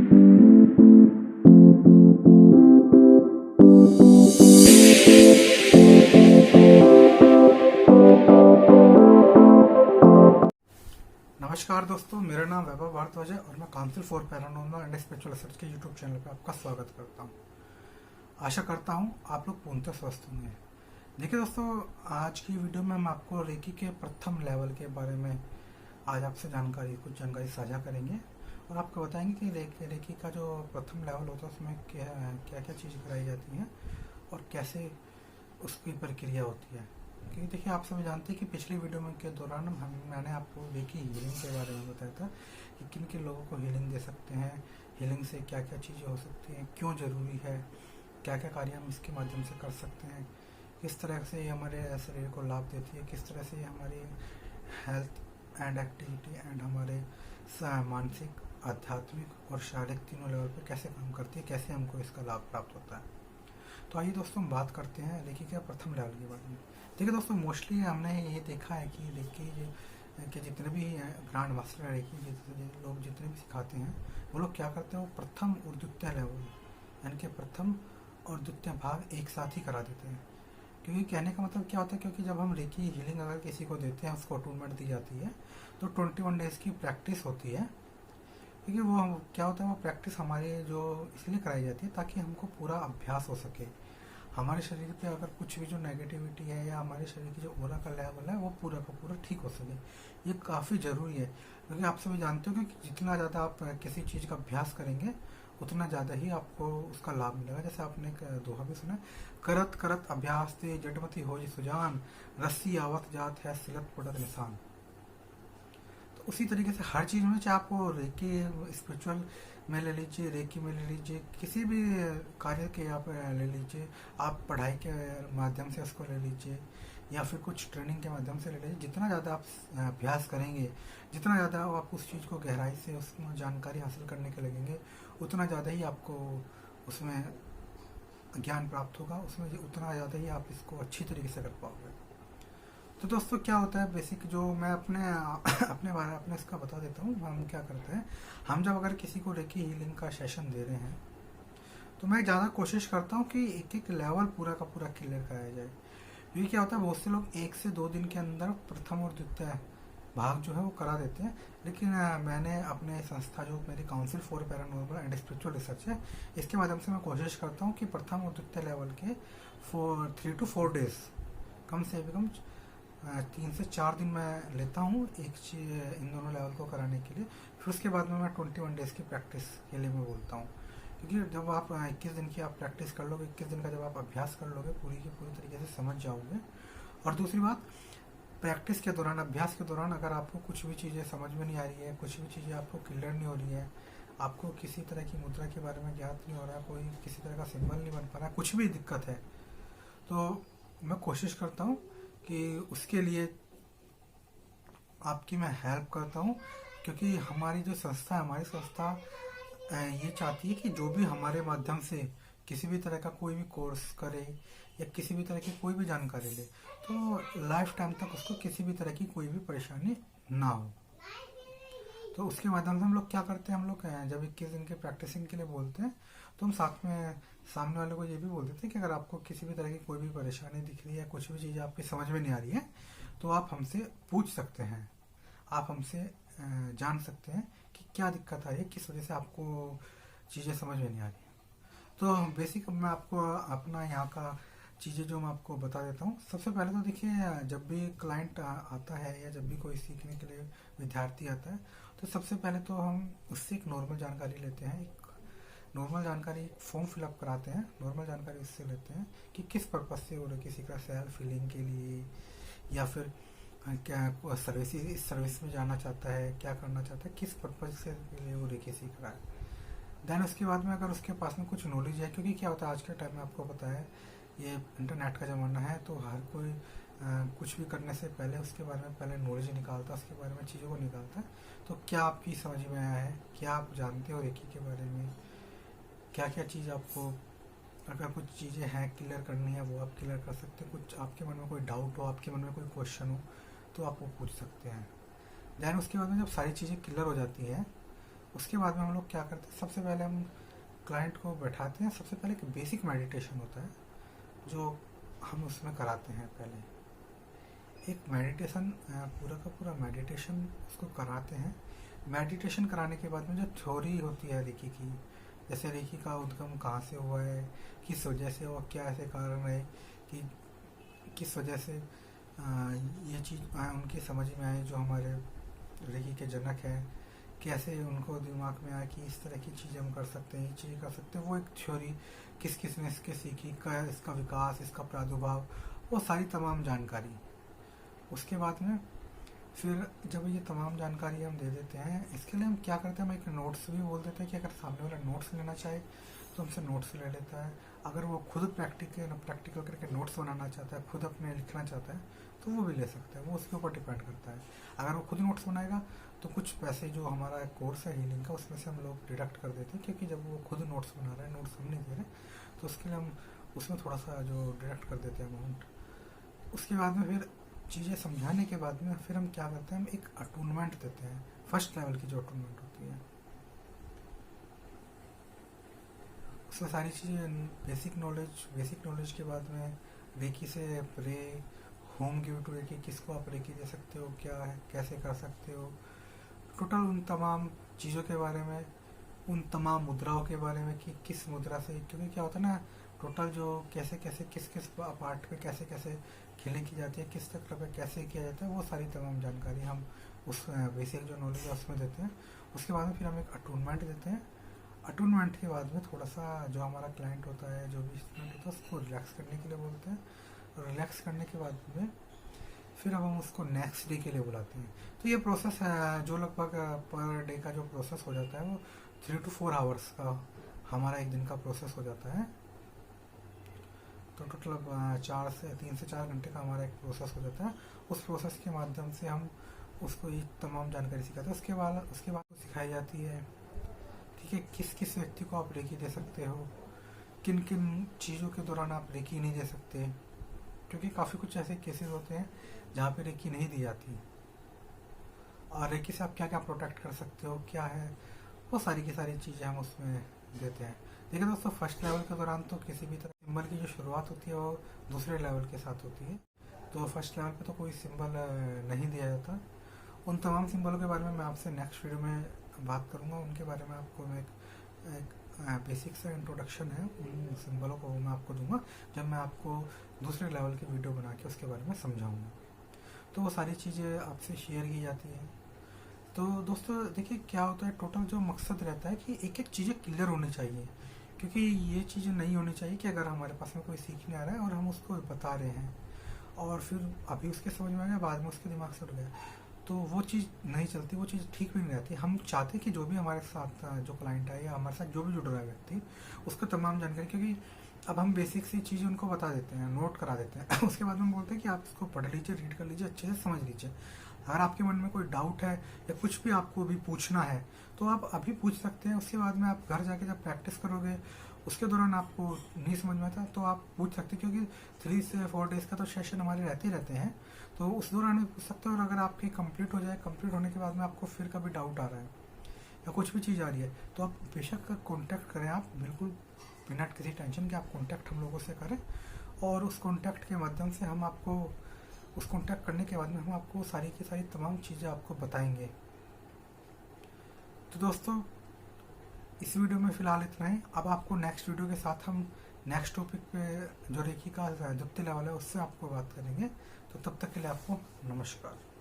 नमस्कार दोस्तों, मेरा नाम वैभव भारद्वाज है और मैं council for paranormal and spiritual research के यूट्यूब चैनल पर आपका स्वागत करता हूं। आशा करता हूं आप लोग पूर्णतः स्वस्थ होंगे। देखिए दोस्तों, आज की वीडियो में हम आपको रेकी के प्रथम लेवल के बारे में आज आपसे कुछ जानकारी साझा करेंगे और आपको बताएंगे कि रेकी का जो प्रथम लेवल होता है उसमें क्या क्या चीज़ कराई जाती है और कैसे उसकी प्रक्रिया होती है। क्योंकि देखिए, आप सभी जानते हैं कि पिछली वीडियो में के दौरान मैंने आपको रेकी हीलिंग के बारे में बताया था कि किन किन लोगों को हीलिंग दे सकते हैं, हीलिंग से क्या क्या चीज़ें हो सकती हैं, क्यों ज़रूरी है, क्या क्या कार्य हम इसके माध्यम से कर सकते हैं, किस तरह से ये हमारे शरीर को लाभ देती है, किस तरह से ये हमारी हेल्थ एंड एक्टिविटी एंड हमारे मानसिक, आध्यात्मिक और शारीरिक तीनों लेवल पर कैसे काम करती है, कैसे हमको इसका लाभ प्राप्त होता है। तो आइए दोस्तों, हम बात करते हैं रेकी के प्रथम लेवल के बारे में। देखिए दोस्तों, मोस्टली हमने ये देखा है कि रेकी के जितने भी ग्रांड मास्टर रेकी लोग जितने भी सिखाते हैं, वो लोग क्या करते हैं, वो प्रथम और द्वितीय लेवल यानी कि प्रथम और द्वितीय भाग एक साथ ही करा देते हैं। क्योंकि कहने का मतलब क्या होता है, क्योंकि जब हम रेकी हीलिंग अगर किसी को देते हैं, उसको अटूनमेंट दी जाती है, तो 21 डेज की प्रैक्टिस होती है। क्योंकि वो क्या होता है, वो प्रैक्टिस हमारे जो इसलिए कराई जाती है ताकि हमको पूरा अभ्यास हो सके। हमारे शरीर पे अगर कुछ भी जो नेगेटिविटी है या हमारे शरीर की जो ओरा का लेवल है वो पूरा का पूरा ठीक हो सके। ये काफ़ी ज़रूरी है, क्योंकि आप सभी जानते हो कि जितना ज़्यादा आप किसी चीज़ का अभ्यास करेंगे उतना ज़्यादा ही आपको उसका लाभ मिलेगा। जैसे आपने एक दोहा भी सुना, करत करत अभ्यास ते जडमती हो सुजान, रस्सी आवत जात है सिलत पड़त निशान। तो उसी तरीके से हर चीज़ में, चाहे आपको रेकी स्पिरिचुअल में ले लीजिए, रेकी में ले लीजिए, किसी भी कार्य के आप ले लीजिए, आप पढ़ाई के माध्यम से उसको ले लीजिए या फिर कुछ ट्रेनिंग के माध्यम से ले लीजिए, जितना ज़्यादा आप अभ्यास करेंगे, जितना ज़्यादा आप उस चीज़ को गहराई से उसमें जानकारी हासिल करने के लगेंगे, उतना ज़्यादा ही आपको उसमें ज्ञान प्राप्त होगा, उसमें उतना ज़्यादा ही आप इसको अच्छी तरीके से कर पाओगे। तो दोस्तों, क्या होता है बेसिक, जो मैं अपने इसका बता देता हूँ। हम क्या करते हैं, हम जब अगर किसी को रेकी हीलिंग का सेशन दे रहे हैं तो मैं ज़्यादा कोशिश करता हूँ कि एक एक लेवल पूरा का पूरा क्लियर कराया जाए। क्योंकि क्या होता है, बहुत से लोग 1 से 2 दिन के अंदर प्रथम और द्वितीय भाग जो है वो करा देते हैं। लेकिन मैंने अपने संस्था, जो मेरी council for paranormal and spiritual research है, इसके माध्यम से मैं कोशिश करता हूँ कि प्रथम और द्वितीय लेवल के 3 to 4 डेज, कम से कम 3 से 4 दिन मैं लेता हूँ इन दोनों लेवल को कराने के लिए। फिर उसके बाद में मैं 21 डेज की प्रैक्टिस के लिए मैं बोलता हूँ। क्योंकि जब आप 21 दिन की आप प्रैक्टिस कर लोगे, 21 दिन का जब आप अभ्यास कर लोगे, पूरी की पूरी तरीके से समझ जाओगे। और दूसरी बात, प्रैक्टिस के दौरान, अभ्यास के दौरान अगर आपको कुछ भी चीज़ें समझ में नहीं आ रही है, कुछ भी चीज़ें आपको क्लियर नहीं हो रही है, आपको किसी तरह की मुद्रा के बारे में ज्ञात नहीं हो रहा है, कोई किसी तरह का सिंबल नहीं बन पा रहा है, कुछ भी दिक्कत है, तो मैं कोशिश करता हूँ कि उसके लिए आपकी मैं हेल्प करता हूँ। क्योंकि हमारी जो संस्था है, हमारी संस्था ये चाहती है कि जो भी हमारे माध्यम से किसी भी तरह का कोई भी कोर्स करे या किसी भी तरह की कोई भी जानकारी ले, तो लाइफ टाइम तक उसको किसी भी तरह की कोई भी परेशानी ना हो। तो उसके माध्यम से हम लोग क्या करते हैं, हम लोग जब 21 दिन के प्रैक्टिसिंग के लिए बोलते हैं तो हम साथ में सामने वाले को ये भी बोल देते हैं कि अगर आपको किसी भी तरह की कोई भी परेशानी दिख रही है, कुछ भी चीज़ आपकी समझ में नहीं आ रही है, तो आप हमसे पूछ सकते हैं, आप हमसे जान सकते हैं कि क्या दिक्कत आ रही है, किस वजह से आपको चीज़ें समझ में नहीं आ रही है। तो बेसिक मैं आपको अपना यहाँ का चीज़ें जो मैं आपको बता देता हूँ। सबसे पहले तो देखिए, जब भी क्लाइंट आता है या जब भी कोई सीखने के लिए विद्यार्थी आता है, तो सबसे पहले तो हम उससे एक नॉर्मल जानकारी लेते हैं। एक नॉर्मल जानकारी फॉर्म फिलअप कराते हैं, नॉर्मल जानकारी उससे लेते हैं कि किस पर्पज़ से वो किसी का सेल्फ फीलिंग के लिए या फिर क्या सर्विस में जाना चाहता है, क्या करना चाहता है, किस पर्पज़ से के लिए वो रेकी सीख रहा है। देन उसके बाद में अगर उसके पास में कुछ नॉलेज है, क्योंकि क्या होता है आज के टाइम में आपको पता है ये इंटरनेट का ज़माना है, तो हर कोई कुछ भी करने से पहले उसके बारे में पहले नॉलेज निकालता है, उसके बारे में चीज़ों को निकालता है। तो क्या आपकी समझ में आया है, क्या आप जानते हो रेकी के बारे में, क्या क्या चीज़ आपको, अगर कुछ चीज़ें हैं क्लियर करनी है वो आप क्लियर कर सकते हैं। कुछ आपके मन में कोई डाउट हो, आपके मन में कोई क्वेश्चन हो, तो आप वो पूछ सकते हैं। दैन उसके बाद में जब सारी चीज़ें क्लियर हो जाती हैं, उसके बाद में हम लोग क्या करते हैं, सबसे पहले हम क्लाइंट को बैठाते हैं। सबसे पहले एक बेसिक मेडिटेशन होता है जो हम उसमें कराते हैं। पहले एक मेडिटेशन, पूरा का पूरा मेडिटेशन उसको कराते हैं। मेडिटेशन कराने के बाद में जो थ्योरी होती है रेकी की, जैसे रेकी का उद्गम कहाँ से हुआ है, किस वजह से हुआ, क्या ऐसे कारण है कि किस वजह से ये चीज़ उनकी समझ में आई, जो हमारे रेकी के जनक हैं, कैसे उनको दिमाग में आया कि इस तरह की चीज़ हम कर सकते हैं, ये चीज़ कर सकते हैं। वो एक थ्योरी, किस किस ने इसके सीखी, क्या इसका विकास, इसका प्रादुर्भाव, वो सारी तमाम जानकारी। उसके बाद में फिर जब ये तमाम जानकारी हम दे देते हैं, इसके लिए हम क्या करते हैं, हम एक नोट्स भी बोल देते हैं कि अगर सामने वाला नोट्स लेना चाहे तो हमसे नोट्स ले लेता है। अगर वो खुद प्रैक्टिकल करके नोट्स बनाना चाहता है, खुद अपने लिखना चाहता है, तो वो भी ले सकता है। वो उसके ऊपर डिपेंड करता है। अगर वो खुद नोट्स बनाएगा तो कुछ पैसे जो हमारा कोर्स है हीलिंग का, उसमें से हम लोग डिडक्ट कर देते हैं, क्योंकि जब वो खुद नोट्स बना रहा है, नोट्स हम नहीं दे रहे, तो उसके लिए हम उसमें थोड़ा सा जो डिडक्ट कर देते हैं अमाउंट। उसके बाद में फिर चीज़ें समझाने के बाद में फिर हम क्या करते हैं, हम एक अटूनमेंट देते हैं, फर्स्ट लेवल की जो अटूनमेंट होती है। उसमें सारी चीज़ें बेसिक नॉलेज के बाद में रेकी से pray, home give to reiki, किसको आप रेकी दे सकते हो, क्या है, कैसे कर सकते हो, टोटल उन तमाम चीज़ों के बारे में, उन तमाम मुद्राओं के बारे में कि किस मुद्रा से, क्योंकि क्या होता है ना, टोटल जो कैसे कैसे किस किस पार्ट पे कैसे कैसे हीलिंग की जाती है, किस चक्र पे कैसे किया जाता है, वो सारी तमाम जानकारी हम उस बेसिक जो नॉलेज है उसमें देते हैं। उसके बाद में फिर हम एक अटूनमेंट देते हैं। अटूनमेंट के बाद में थोड़ा सा जो हमारा क्लाइंट होता है, जो भी स्टूडेंट होता है, उसको रिलैक्स करने के लिए बोलते हैं। और रिलैक्स करने के बाद में फिर अब हम उसको नेक्स्ट डे के लिए बुलाते हैं। तो ये प्रोसेस है जो लगभग पर डे का जो प्रोसेस हो जाता है वो 3 to 4 आवर्स का हमारा एक दिन का प्रोसेस हो जाता है। तो टोटल 3 से 4 घंटे का हमारा एक प्रोसेस हो जाता है। उस प्रोसेस के माध्यम से हम उसको ये तमाम जानकारी सिखाते हैं। उसके बाद सिखाई जाती है, ठीक है, किस किस व्यक्ति को आप रेकी दे सकते हो, किन किन चीज़ों के दौरान आप रेकी नहीं दे सकते, क्योंकि काफ़ी कुछ ऐसे केसेस होते हैं जहाँ पे रेकी नहीं दी जाती। और रेकी से आप क्या क्या प्रोटेक्ट कर सकते हो, क्या है, वो सारी की सारी चीज़ें हम उसमें देते हैं। देखिए दोस्तों, फर्स्ट लेवल के दौरान तो किसी भी तरह सिंबल की जो शुरुआत होती है वो दूसरे लेवल के साथ होती है। तो फर्स्ट लेवल पे तो कोई सिंबल नहीं दिया जाता। उन तमाम सिंबलों के बारे में मैं आपसे नेक्स्ट वीडियो में बात करूँगा। उनके बारे में आपको मैं एक बेसिक सा इंट्रोडक्शन है उन सिंबलों को मैं आपको दूंगा, जब मैं आपको दूसरे लेवल की वीडियो बना के उसके बारे में समझाऊंगा। तो वो सारी चीज़ें आपसे शेयर की जाती हैं। तो दोस्तों देखिए क्या होता है, टोटल जो मकसद रहता है कि एक एक चीज़ें क्लियर होनी चाहिए, क्योंकि ये चीज़ें नहीं होनी चाहिए कि अगर हमारे पास में कोई सीखने आ रहा है और हम उसको बता रहे हैं और फिर अभी उसके समझ में आ गया, बाद में उसके दिमाग से उठ गया, तो वो चीज़ नहीं चलती, वो चीज़ ठीक भी नहीं रहती। हम चाहते हैं कि जो भी हमारे साथ जो क्लाइंट है या हमारे साथ जो भी जुड़ रहा है व्यक्ति, उसको तमाम जानकारी, क्योंकि अब हम बेसिक सी चीज़ें उनको बता देते हैं, नोट करा देते हैं उसके बाद हम बोलते हैं कि आप इसको पढ़ लीजिए, रीड कर लीजिए, अच्छे से समझ लीजिए। अगर आपके मन में कोई डाउट है या कुछ भी आपको भी पूछना है तो आप अभी पूछ सकते हैं। उसके बाद में आप घर जाके जब प्रैक्टिस करोगे, उसके दौरान आपको नहीं समझ में आता तो आप पूछ सकते हैं, क्योंकि 3 से 4 डेज़ का तो सेशन हमारे रहते ही रहते हैं, तो उस दौरान भी पूछ सकते हो। और अगर आपकी कंप्लीट हो जाए, कंप्लीट होने के बाद में आपको फिर कभी डाउट आ रहा है या कुछ भी चीज़ आ रही है, तो आप बेशक कॉन्टैक्ट करें, आप बिल्कुल बिना किसी टेंशन के आप कॉन्टैक्ट हम लोगों से करें। और उस कॉन्टैक्ट के माध्यम से हम आपको, उस कॉन्टैक्ट करने के बाद में हम आपको सारी की सारी तमाम चीज़ें आपको बताएंगे। तो दोस्तों इस वीडियो में फ़िलहाल इतना ही। अब आपको नेक्स्ट वीडियो के साथ हम नेक्स्ट टॉपिक पे जो रेकी का द्वितीय लेवल है उससे आपको बात करेंगे। तो तब तक के लिए आपको नमस्कार।